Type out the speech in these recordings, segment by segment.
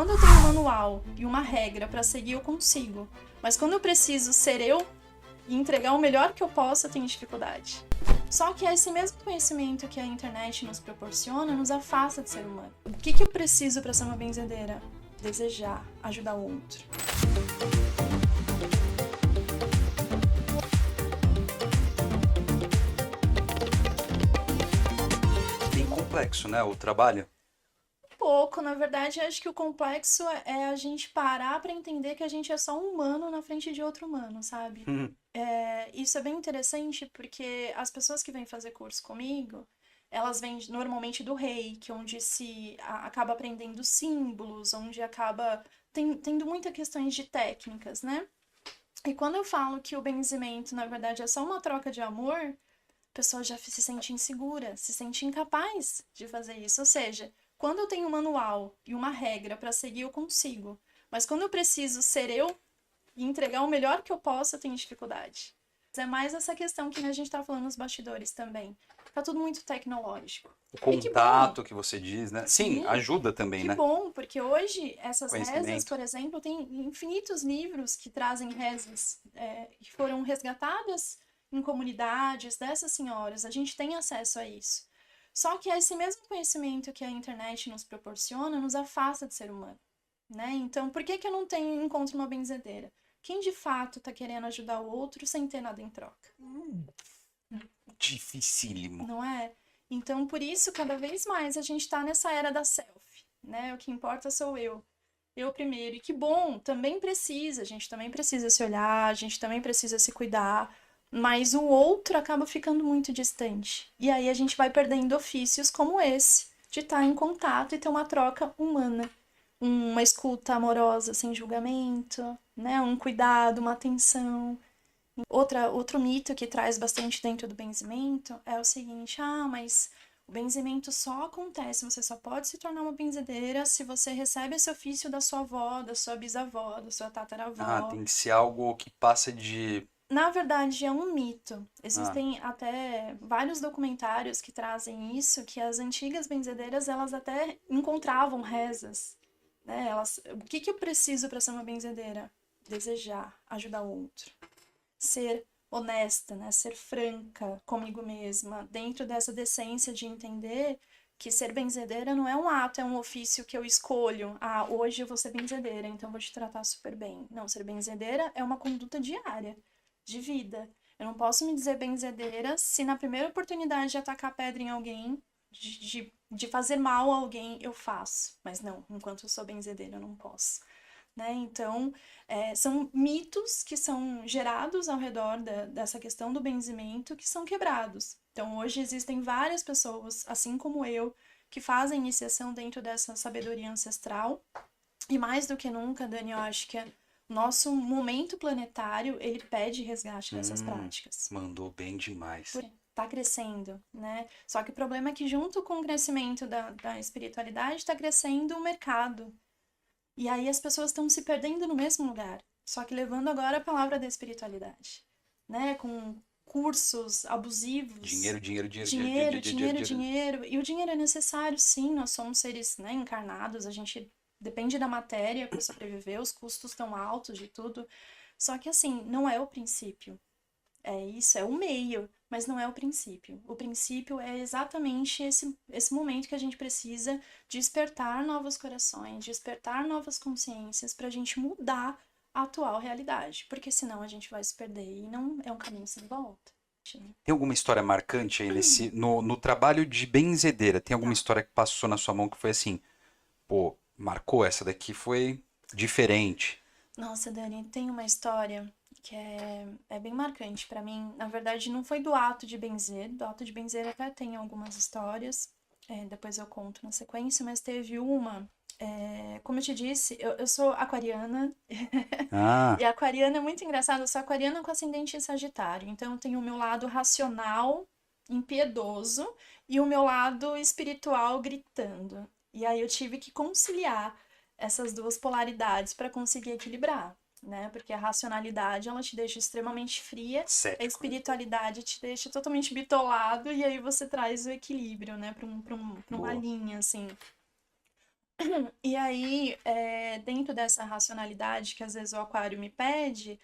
quando eu tenho um manual e uma regra para seguir, eu consigo. Mas quando eu preciso ser eu e entregar o melhor que eu posso, eu tenho dificuldade. Só que esse mesmo conhecimento que a internet nos proporciona nos afasta de ser humano. O que eu preciso para ser uma benzedeira? Desejar, ajudar o outro. Bem complexo, né, o trabalho? Pouco, na verdade, acho que o complexo é a gente parar para entender que a gente é só um humano na frente de outro humano, sabe? Isso é bem interessante porque as pessoas que vêm fazer curso comigo, elas vêm normalmente do Reiki, onde acaba aprendendo símbolos, onde acaba tendo muitas questões de técnicas, né? E quando eu falo que o benzimento, na verdade, é só uma troca de amor, a pessoa já se sente insegura, se sente incapaz de fazer isso. Ou seja, quando eu tenho um manual e uma regra para seguir, eu consigo. Mas quando eu preciso ser eu e entregar o melhor que eu posso, eu tenho dificuldade. É mais essa questão que a gente está falando nos bastidores também. Tá tudo muito tecnológico. O E que bom! contato que você diz, né? Sim, Sim, ajuda também, que né? bom, porque hoje essas rezas, Conhecimento. por exemplo, tem infinitos livros que trazem rezas que foram resgatadas em comunidades dessas senhoras. A gente tem acesso a isso. Só que esse mesmo conhecimento que a internet nos proporciona nos afasta de ser humano, né? Então, por que eu não encontro uma benzedeira? Quem de fato está querendo ajudar o outro sem ter nada em troca? Dificílimo. Não é? Então, por isso, cada vez mais a gente está nessa era da selfie, né? O que importa sou eu. Eu primeiro. E que bom, também precisa, a gente também precisa se olhar, a gente também precisa se cuidar, mas o outro acaba ficando muito distante. E aí a gente vai perdendo ofícios como esse, de estar em contato e ter uma troca humana. Uma escuta amorosa, sem julgamento, né? Um cuidado, uma atenção. Outro mito que traz bastante dentro do benzimento é o seguinte: mas o benzimento só acontece, você só pode se tornar uma benzedeira se você recebe esse ofício da sua avó, da sua bisavó, da sua Ah, tataravó. tem que ser algo que passa de... Na verdade, é um mito. Ah, Existem até vários documentários que trazem isso, que as antigas benzedeiras, elas até encontravam rezas, né? O que eu preciso para ser uma benzedeira? Desejar, ajudar o outro. Ser honesta, né? Ser franca comigo mesma, dentro dessa decência de entender que ser benzedeira não é um ato, é um ofício que eu escolho. Hoje eu vou ser benzedeira, então eu vou te tratar super bem. Não, ser benzedeira é uma conduta diária, de vida. Eu não posso me dizer benzedeira se na primeira oportunidade de atacar pedra em alguém, de fazer mal a alguém, eu faço. Mas não, enquanto eu sou benzedeira, eu não posso. Né? Então, são mitos que são gerados ao redor dessa questão do benzimento que são quebrados. Então, hoje existem várias pessoas, assim como eu, que fazem iniciação dentro dessa sabedoria ancestral. E mais do que nunca, Dani, eu acho que o nosso momento planetário, ele pede resgate dessas práticas. mandou bem demais. Está crescendo, né? Só que o problema é que junto com o crescimento da espiritualidade, está crescendo o mercado. E aí as pessoas estão se perdendo no mesmo lugar, só que levando agora a palavra da espiritualidade, né? Com cursos abusivos. Dinheiro, dinheiro, dinheiro, dinheiro, Dinheiro, dinheiro, dinheiro, dinheiro, dinheiro. dinheiro. E o dinheiro é necessário, sim, nós somos seres, né, encarnados, a gente depende da matéria para sobreviver, os custos estão altos de tudo. Só que assim, não é o princípio. É isso, é o meio, mas não é o princípio. O princípio é exatamente esse momento que a gente precisa despertar novos corações, despertar novas consciências para a gente mudar a atual realidade, porque senão a gente vai se perder e não é um caminho sem volta. Tem alguma história marcante aí no trabalho de benzedeira? Tem alguma Tá. história que passou na sua mão que foi assim, pô, marcou essa daqui, foi diferente. Nossa, Dani, tem uma história que é bem marcante para mim. Na verdade, não foi do ato de benzer. Do ato de benzer até tem algumas histórias. Depois eu conto na sequência, mas teve uma. Como eu te disse, eu sou aquariana. Ah, E aquariana é muito engraçado. Eu sou aquariana com ascendente em Sagitário. Então eu tenho o meu lado racional, impiedoso, e o meu lado espiritual gritando. E aí eu tive que conciliar essas duas polaridades para conseguir equilibrar, né? Porque a racionalidade, ela te deixa extremamente fria, a cético. espiritualidade te deixa totalmente bitolado, e aí você traz o equilíbrio, né? Pra uma Boa. linha, assim. E aí, dentro dessa racionalidade que às vezes o aquário me pede,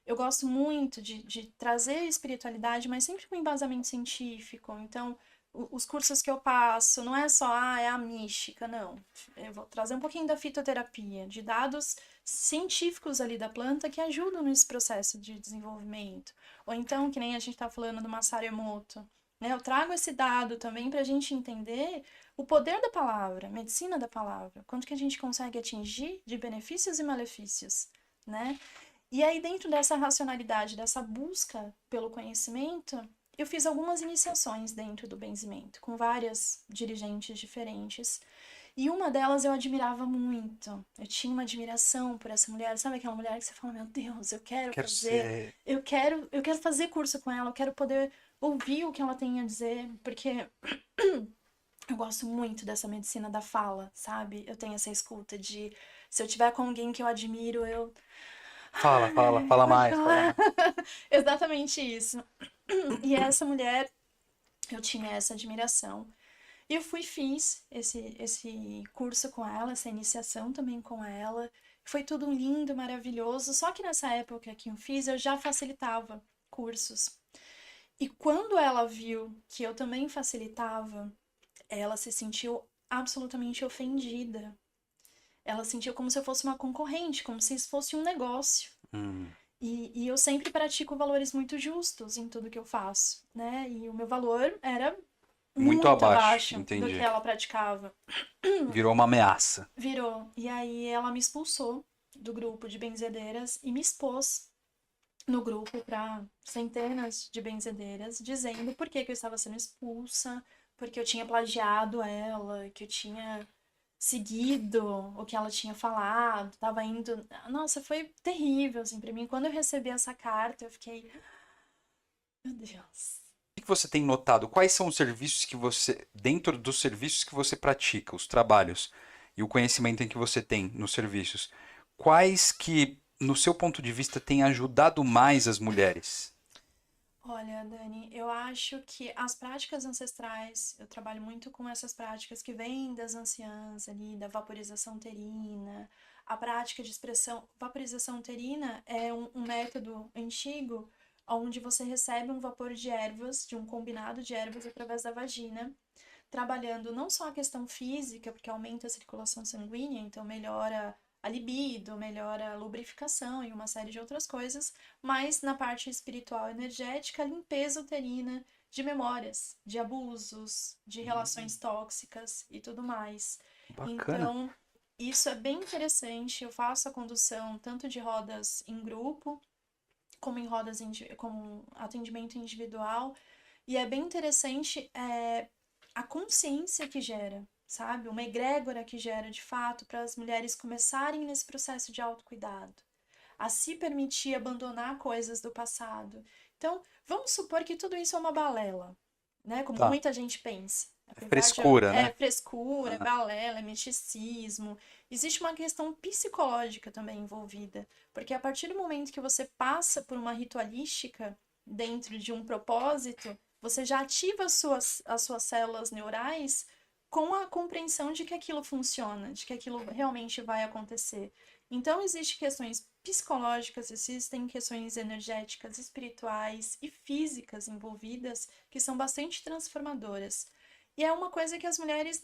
eu gosto muito de trazer espiritualidade, mas sempre com embasamento científico. Então, os cursos que eu passo não é só, é a mística, não. Eu vou trazer um pouquinho da fitoterapia, de dados científicos ali da planta que ajudam nesse processo de desenvolvimento. Ou então, que nem a gente está falando do Masaru Emoto, né? Eu trago esse dado também para a gente entender o poder da palavra, a medicina da palavra, quanto que a gente consegue atingir de benefícios e malefícios, né? E aí, dentro dessa racionalidade, dessa busca pelo conhecimento, eu fiz algumas iniciações dentro do benzimento, com várias dirigentes diferentes. E uma delas eu admirava muito. Eu tinha uma admiração por essa mulher. Sabe aquela mulher que você fala, meu Deus, eu quero Quero fazer, ser. eu quero fazer curso com ela, eu quero poder ouvir o que ela tem a dizer, porque eu gosto muito dessa medicina da fala, sabe? Eu tenho essa escuta de se eu tiver com alguém que eu admiro, eu Fala, fala, ai, fala pode mais, fala falar. mais. Exatamente isso. E essa mulher, eu tinha essa admiração. E eu fui fiz esse curso com ela, essa iniciação também com ela. Foi tudo lindo, maravilhoso. Só que nessa época que eu fiz, eu já facilitava cursos. E quando ela viu que eu também facilitava, ela se sentiu absolutamente ofendida. Ela sentiu como se eu fosse uma concorrente, como se isso fosse um negócio. Hum, E eu sempre pratico valores muito justos em tudo que eu faço, né? E o meu valor era muito muito abaixo, abaixo do que entendi. ela praticava. Virou uma ameaça. Virou. E aí ela me expulsou do grupo de benzedeiras e me expôs no grupo para centenas de benzedeiras, dizendo por que eu estava sendo expulsa, porque eu tinha plagiado ela, que eu tinha seguido o que ela tinha falado, tava indo. Nossa, foi terrível, assim, pra mim. Quando eu recebi essa carta, eu fiquei. Meu Deus. O que você tem notado? Quais são os serviços que você, dentro dos serviços que você pratica, os trabalhos e o conhecimento em que você tem nos serviços, quais que, no seu ponto de vista, têm ajudado mais as mulheres? Olha, Dani, eu acho que as práticas ancestrais, eu trabalho muito com essas práticas que vêm das anciãs ali, da vaporização uterina, a prática de expressão. Vaporização uterina é um método antigo onde você recebe um vapor de ervas, de um combinado de ervas através da vagina, trabalhando não só a questão física, porque aumenta a circulação sanguínea, então melhora a libido, melhora a lubrificação e uma série de outras coisas, mas na parte espiritual e energética, a limpeza uterina de memórias, de abusos, de relações tóxicas e tudo mais. Bacana. Então, isso é bem interessante. Eu faço a condução tanto de rodas em grupo, como em rodas como atendimento individual. E é bem interessante a consciência que gera, sabe? Uma egrégora que gera de fato para as mulheres começarem nesse processo de autocuidado, a se permitir abandonar coisas do passado. Então, vamos supor que tudo isso é uma balela, né? Como Tá. muita gente pensa. É Apesar de frescura, é né? frescura, é Ah, balela, é misticismo, existe uma questão psicológica também envolvida, porque a partir do momento que você passa por uma ritualística dentro de um propósito, você já ativa as suas células neurais com a compreensão de que aquilo funciona, de que aquilo realmente vai acontecer. Então, existem questões psicológicas, existem questões energéticas, espirituais e físicas envolvidas que são bastante transformadoras. E é uma coisa que as mulheres,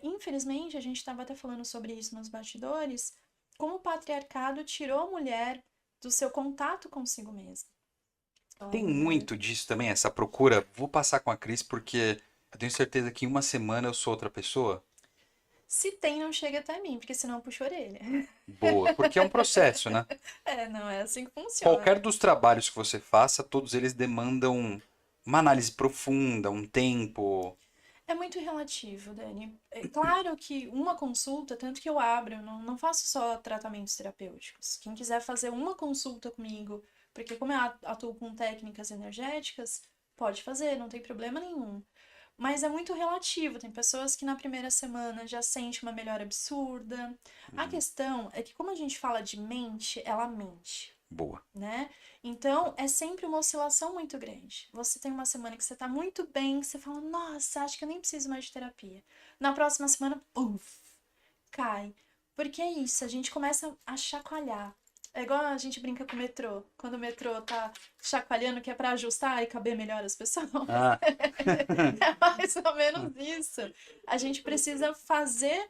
infelizmente, a gente estava até falando sobre isso nos bastidores, como o patriarcado tirou a mulher do seu contato consigo mesma. Então, a tem mulher. muito disso também, essa procura. Vou passar com a Cris porque eu tenho certeza que em uma semana eu sou outra pessoa. Se tem, não chega até mim, porque senão eu puxo a orelha. Boa, porque é um processo, né? Não é assim que Qualquer funciona. dos trabalhos que você faça, todos eles demandam uma análise profunda, um tempo. É muito relativo, Dani. É claro que uma consulta, tanto que eu abro, eu não faço só tratamentos terapêuticos. Quem quiser fazer uma consulta comigo, porque como eu atuo com técnicas energéticas, pode fazer, não tem problema nenhum. Mas é muito relativo. Tem pessoas que na primeira semana já sentem uma melhora absurda. A Hum, questão é que, como a gente fala de mente, ela mente, boa. né? Então, é sempre uma oscilação muito grande. Você tem uma semana que você tá muito bem, que você fala, nossa, acho que eu nem preciso mais de terapia. Na próxima semana, puf! cai. Porque é isso, a gente começa a chacoalhar. É igual a gente brinca com o metrô. Quando o metrô tá chacoalhando, que é pra ajustar e caber melhor as pessoas. Ah, É mais ou menos isso. A gente precisa fazer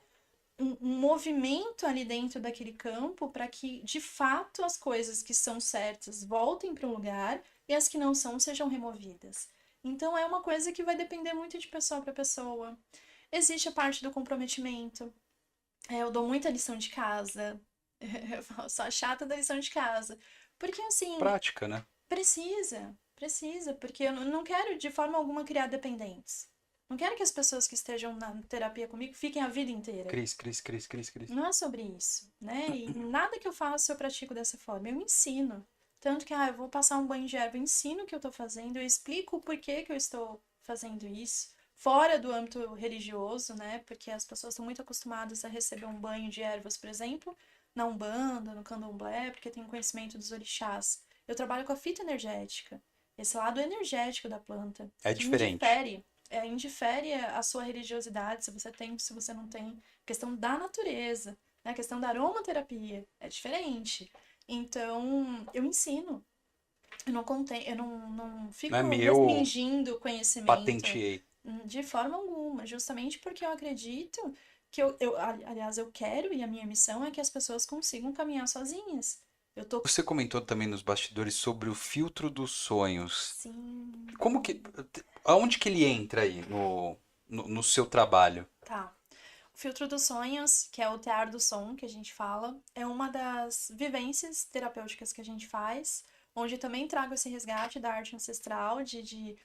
um movimento ali dentro daquele campo para que, de fato, as coisas que são certas voltem para o lugar e as que não são sejam removidas. Então, é uma coisa que vai depender muito de pessoa para pessoa. Existe a parte do comprometimento. Eu dou muita lição de casa. Eu sou a chata da lição de casa. Porque, assim, prática, né? precisa, porque eu não quero de forma alguma criar dependentes. Não quero que as pessoas que estejam na terapia comigo fiquem a vida inteira. Cris, Cris, Cris, Cris, Cris. Não é sobre isso, né? E nada que eu faço eu pratico dessa forma. Eu ensino. Tanto que, eu vou passar um banho de erva, eu ensino o que eu tô fazendo, eu explico o porquê que eu estou fazendo isso. Fora do âmbito religioso, né? Porque as pessoas estão muito acostumadas a receber um banho de ervas, por exemplo, na Umbanda, no Candomblé, porque tem conhecimento dos orixás. Eu trabalho com a fitoenergética, esse lado energético da planta, É que diferente. indifere a sua religiosidade, se você tem, se você não tem, questão da natureza, né? A questão da aromaterapia é diferente. Então, eu ensino. Eu não Não é fico meu, restringindo o conhecimento patenteei. de forma alguma, justamente porque eu acredito que aliás, eu quero e a minha missão é que as pessoas consigam caminhar sozinhas. Eu tô, Você comentou também nos bastidores sobre o filtro dos sonhos. sim, Como que, aonde que ele entra aí no seu trabalho? tá. O filtro dos sonhos, que é o tear do som que a gente fala, é uma das vivências terapêuticas que a gente faz, onde também trago esse resgate da arte ancestral, de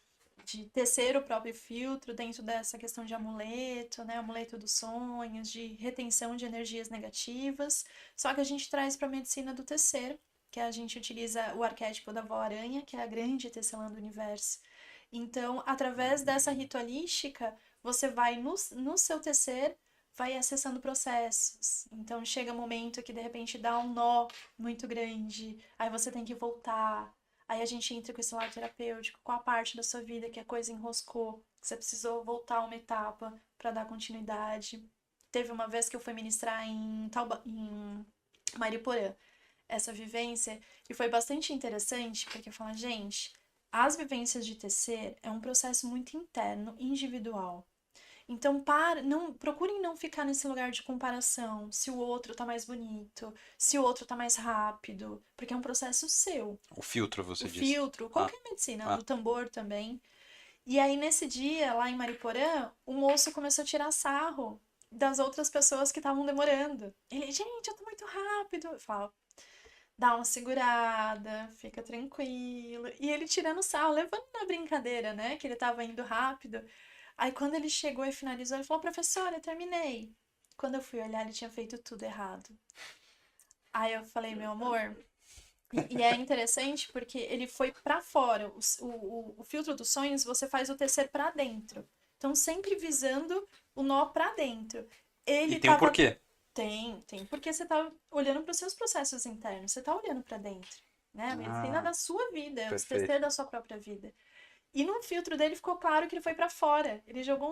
tecer o próprio filtro dentro dessa questão de amuleto, né? Amuleto dos sonhos, de retenção de energias negativas. Só que a gente traz para a medicina do tecer, que a gente utiliza o arquétipo da avó-aranha, que é a grande tecelã do universo. Então, através dessa ritualística, você vai no seu tecer, vai acessando processos. Então, chega um momento que de repente dá um nó muito grande, aí você tem que voltar. Aí a gente entra com esse lado terapêutico, com a parte da sua vida que a coisa enroscou, que você precisou voltar uma etapa para dar continuidade. Teve uma vez que eu fui ministrar em Mariporã essa vivência e foi bastante interessante porque eu falo, gente, as vivências de tecer é um processo muito interno, individual. Então, procurem não ficar nesse lugar de comparação, se o outro tá mais bonito, se o outro tá mais rápido, porque é um processo seu. O filtro, O você disse. filtro, Ah, qualquer medicina, ah. do tambor também. E aí, nesse dia, lá em Mariporã, o moço começou a tirar sarro das outras pessoas que estavam demorando. Ele, gente, eu tô muito rápido. Eu falo, dá uma segurada, fica tranquilo. E ele tirando sarro, levando na brincadeira, né? Que ele tava indo rápido. Aí quando ele chegou e finalizou, ele falou, professora, eu terminei. Quando eu fui olhar, ele tinha feito tudo errado. Aí eu falei, meu amor. E é interessante porque ele foi pra fora. O filtro dos sonhos, você faz o tecer pra dentro. Então, sempre visando o nó pra dentro. E Ele tem um tava. porquê. Tem, porque você tá olhando para os seus processos internos, você tá olhando pra dentro, né? A medicina Ah, da sua vida, é o perfeito. tecer da sua própria vida. E no filtro dele ficou claro que ele foi pra fora. Ele jogou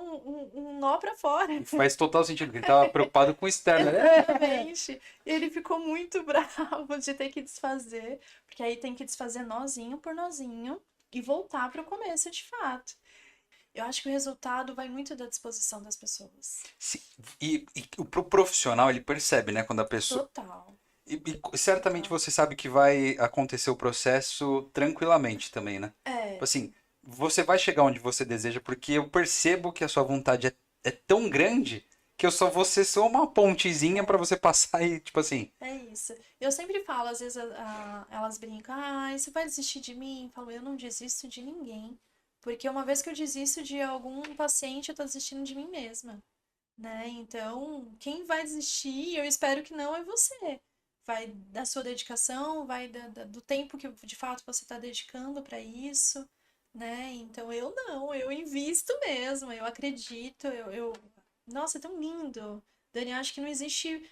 um nó pra fora. E faz total sentido, porque ele estava preocupado com o externo. Exatamente. Ele ficou muito bravo de ter que desfazer, porque aí tem que desfazer nozinho por nozinho e voltar para o começo de fato. Eu acho que o resultado vai muito da disposição das pessoas. E o profissional, ele percebe, né, quando a pessoa. Total, E certamente total. você sabe que vai acontecer o processo tranquilamente também, né? Tipo É, assim, você vai chegar onde você deseja, porque eu percebo que a sua vontade é tão grande que eu só vou ser só uma pontezinha pra você passar e, tipo assim. é isso. Eu sempre falo, às vezes elas brincam, você vai desistir de mim? Eu falo, eu não desisto de ninguém. Porque uma vez que eu desisto de algum paciente, eu tô desistindo de mim mesma, né? Então, quem vai desistir, eu espero que não, é você. Vai da sua dedicação, vai do tempo que de fato você está dedicando para isso, né? Então, eu não, eu invisto mesmo, eu acredito, Nossa, é tão lindo. Dani, eu acho que não existe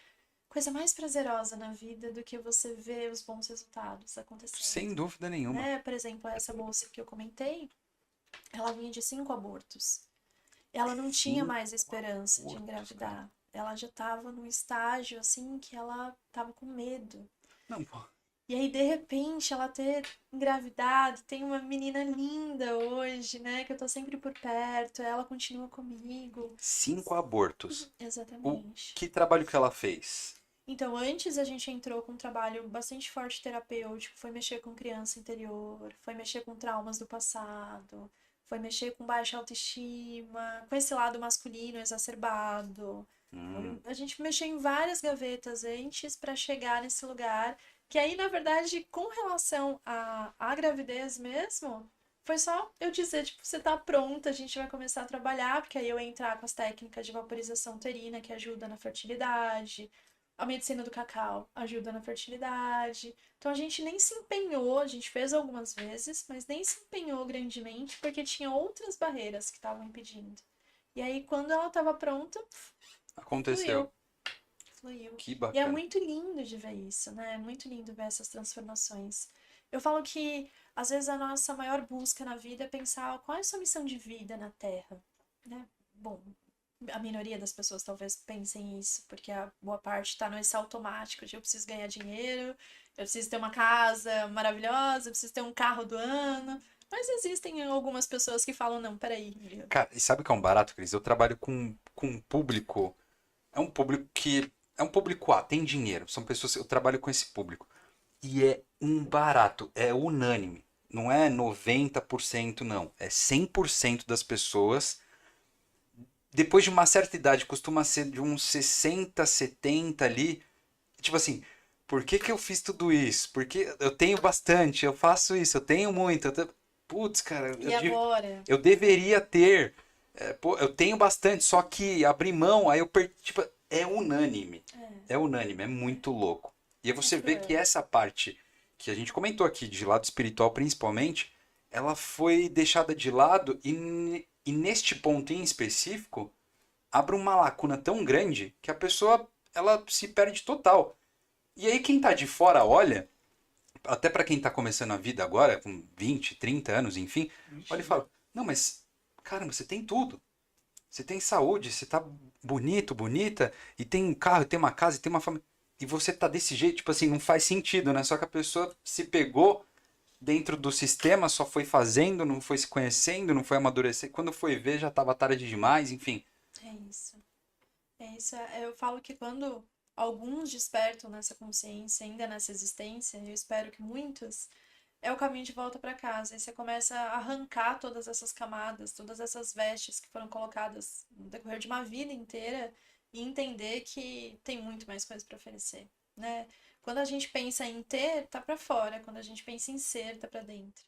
coisa mais prazerosa na vida do que você ver os bons resultados acontecendo, Sem dúvida nenhuma. né? Por exemplo, essa moça que eu comentei, ela vinha de 5 abortos. Ela não tinha mais 5 esperança de abortos, cara. engravidar. ela já tava num estágio, assim, que ela tava com medo. Não, pô. E aí, de repente, ela ter engravidado, tem uma menina linda hoje, né? Que eu tô sempre por perto, ela continua comigo. 5 abortos. O Exatamente. que trabalho que ela fez? Então, antes a gente entrou com um trabalho bastante forte terapêutico, foi mexer com criança interior, foi mexer com traumas do passado, foi mexer com baixa autoestima, com esse lado masculino exacerbado. Hum, A gente mexeu em várias gavetas antes para chegar nesse lugar, que aí, na verdade, com relação à gravidez mesmo, foi só eu dizer, tipo, você tá pronta, a gente vai começar a trabalhar, porque aí eu ia entrar com as técnicas de vaporização uterina, que ajuda na fertilidade, a medicina do cacau ajuda na fertilidade. Então a gente nem se empenhou, a gente fez algumas vezes, mas nem se empenhou grandemente, porque tinha outras barreiras que estavam impedindo. E aí, quando ela estava pronta, aconteceu. fluiu, fluiu. Que E é bacana. muito lindo de ver isso, né? É muito lindo ver essas transformações. Eu falo que, às vezes, a nossa maior busca na vida é pensar qual é a sua missão de vida na Terra, né? Bom, a minoria das pessoas talvez pensem isso, porque a boa parte está nesse automático de eu preciso ganhar dinheiro, eu preciso ter uma casa maravilhosa, eu preciso ter um carro do ano. Mas existem algumas pessoas que falam, não, peraí, Cara, e sabe o que é um barato, Cris? Eu trabalho com um público. É um público que. É um público A, tem dinheiro. São pessoas. Eu trabalho com esse público. E é um barato, é unânime. Não é 90% não. É 100% das pessoas. Depois de uma certa idade, costuma ser de uns 60, 70 ali. Tipo assim, por que que eu fiz tudo isso? Porque eu tenho bastante, eu faço isso, eu tenho muito. Putz, cara, e agora? eu deveria ter. Pô, eu tenho bastante, só que abri mão, aí eu perdi. Tipo, é unânime. É, É unânime, é é, muito louco. E aí é você vê que cruel. essa parte que a gente comentou aqui, de lado espiritual principalmente, ela foi deixada de lado e neste ponto em específico abre uma lacuna tão grande que a pessoa ela se perde total. E aí quem tá de fora olha, até para quem tá começando a vida agora, com 20, 30 anos, enfim, olha e fala: "Não, mas caramba, você tem tudo. Você tem saúde, você tá bonito, bonita, e tem um carro, e tem uma casa, e tem uma família. E você tá desse jeito, tipo assim, não faz sentido, né? Só que a pessoa se pegou dentro do sistema, só foi fazendo, não foi se conhecendo, não foi amadurecer. Quando foi ver, já tava tarde demais, enfim. É isso. É isso. Eu falo que quando alguns despertam nessa consciência, ainda nessa existência, eu espero que muitos, é o caminho de volta para casa. E você começa a arrancar todas essas camadas, todas essas vestes que foram colocadas no decorrer de uma vida inteira e entender que tem muito mais coisa para oferecer, né? Quando a gente pensa em ter, tá para fora. Quando a gente pensa em ser, tá para dentro.